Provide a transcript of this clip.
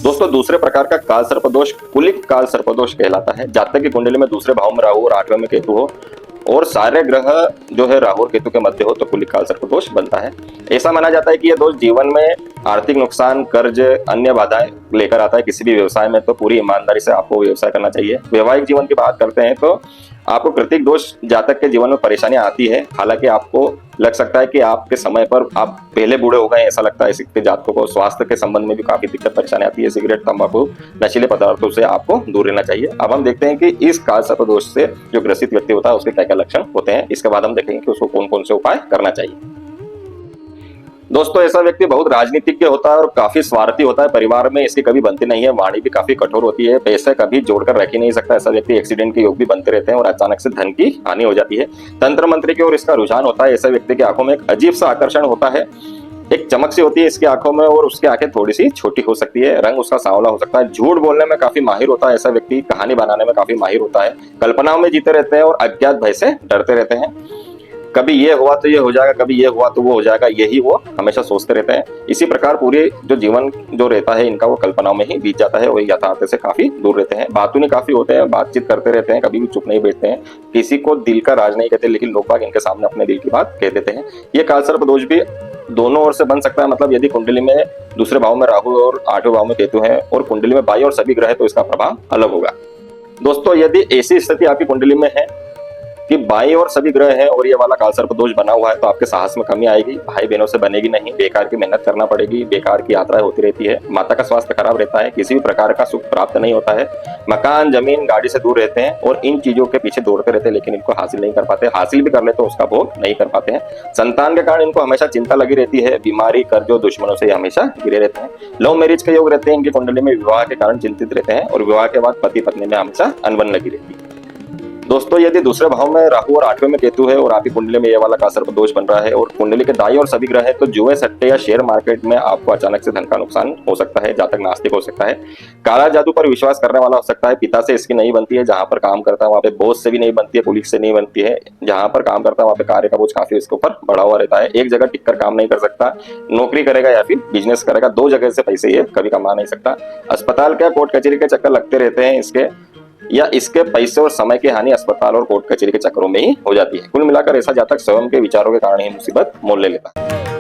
दोस्तों दूसरे प्रकार का काल सर्पदोष कुलिक काल सर्पदोष कहलाता है। जातक की कुंडली में दूसरे भाव में राहु और 8वें में केतु हो और सारे ग्रह जो है राहु और केतु के मध्य हो तो कुलिक काल सर्पदोष बनता है। ऐसा माना जाता है कि यह दोष जीवन में आर्थिक नुकसान, कर्ज, अन्य बाधाएं लेकर आता है। किसी भी व्यवसाय में तो पूरी ईमानदारी से आपको व्यवसाय करना चाहिए। वैवाहिक जीवन की बात करते हैं तो आपको कृतिक दोष जातक के जीवन में परेशानियां आती है। हालांकि आपको लग सकता है कि आपके समय पर आप पहले बूढ़े हो गए, ऐसा लगता है इसके जातकों को। स्वास्थ्य के संबंध में भी काफी दिक्कत परेशानी आती है। सिगरेट, तंबाकू, नशीले पदार्थों से आपको दूर रहना चाहिए। अब हम देखते हैं कि इस काल सर्पदोष से जो ग्रसित व्यक्ति होता है उसके क्या क्या लक्षण होते हैं। इसके बाद हम देखेंगे कि उसको कौन कौन से उपाय करना चाहिए। दोस्तों ऐसा व्यक्ति बहुत राजनीतिज्ञ होता है और काफी स्वार्थी होता है। परिवार में इसकी कभी बनती नहीं है। वाणी भी काफी कठोर होती है। पैसे कभी जोड़कर रख ही नहीं सकता। ऐसा व्यक्ति एक्सीडेंट के योग भी बनते रहते हैं और अचानक से धन की हानि हो जाती है। तंत्र मंत्र की ओर इसका रुझान होता है। ऐसे व्यक्ति की आंखों में एक अजीब सा आकर्षण होता है। एक चमक सी होती है इसकी आंखों में और उसकी आंखें थोड़ी सी छोटी हो सकती है। रंग उसका सांवला हो सकता है। झूठ बोलने में काफी माहिर होता है। ऐसा व्यक्ति कहानी बनाने में काफी माहिर होता है। कल्पनाओं में जीते रहते हैं और अज्ञात भय से डरते रहते हैं। कभी ये हुआ तो ये हो जाएगा, कभी ये हुआ तो वो हो जाएगा, यही वो हमेशा सोचते रहते हैं। इसी प्रकार पूरे जो जीवन जो रहता है इनका वो कल्पनाओं में ही बीत जाता है और यथार्थ से काफी दूर रहते हैं। बातूनी काफी होते हैं, बातचीत करते रहते हैं, कभी भी चुप नहीं बैठते हैं। किसी को दिल का राज नहीं कहते, लेकिन लोग बाग इनके सामने अपने दिल की बात कह देते हैं। ये काल सर्पदोष भी दोनों ओर से बन सकता है। मतलब यदि कुंडली में दूसरे भाव में राहु और 8वें भाव में केतु है और कुंडली में बाई और सभी ग्रह तो इसका प्रभाव अलग होगा। दोस्तों यदि ऐसी स्थिति आपकी कुंडली में है कि बाई और सभी ग्रह है और ये वाला काल सर्पदोष बना हुआ है तो आपके साहस में कमी आएगी। भाई बहनों से बनेगी नहीं। बेकार की मेहनत करना पड़ेगी। बेकार की यात्राएं होती रहती है। माता का स्वास्थ्य खराब रहता है। किसी भी प्रकार का सुख प्राप्त नहीं होता है। मकान, जमीन, गाड़ी से दूर रहते हैं और इन चीजों के पीछे दौड़ते रहते हैं लेकिन इनको हासिल नहीं कर पाते। हासिल भी कर ले तो उसका भोग नहीं कर पाते हैं। संतान के कारण इनको हमेशा चिंता लगी रहती है। बीमारी, कर्जों, दुश्मनों से हमेशा घिरे रहते हैं। लव मैरिज के योग रहते हैं इनकी कुंडली में। विवाह के कारण चिंतित रहते हैं और विवाह के बाद पति पत्नी में हमेशा अनबन लगी रहती है। दोस्तों यदि दूसरे भाव में राहु और 8वें में केतु है और आपकी कुंडली में ये वाला काल सर्पदोष बन रहा है और कुंडली के दाई और सभी ग्रह है तो जुए, सट्टे या शेयर मार्केट में आपको अचानक से धन का नुकसान हो सकता है। जातक नास्तिक हो सकता है। काला जादू पर विश्वास करने वाला हो सकता है। पिता से इसकी नहीं बनती है। जहां पर काम करता है वहां पे बॉस से भी नहीं बनती है, पुलिस से नहीं बनती है। जहां पर काम करता है वहां पे कार्य का बोझ काफी इसके ऊपर बढ़ा हुआ रहता है। एक जगह टिककर काम नहीं कर सकता। नौकरी करेगा या फिर बिजनेस करेगा, दो जगह से पैसे ये कभी कमा नहीं सकता। अस्पताल के कोर्ट कचहरी के चक्कर लगते रहते हैं इसके, या इसके पैसे और समय की हानि अस्पताल और कोर्ट कचहरी के चक्करों में ही हो जाती है। कुल मिलाकर ऐसा जातक स्वयं के विचारों के कारण ही मुसीबत मोल ले लेता है।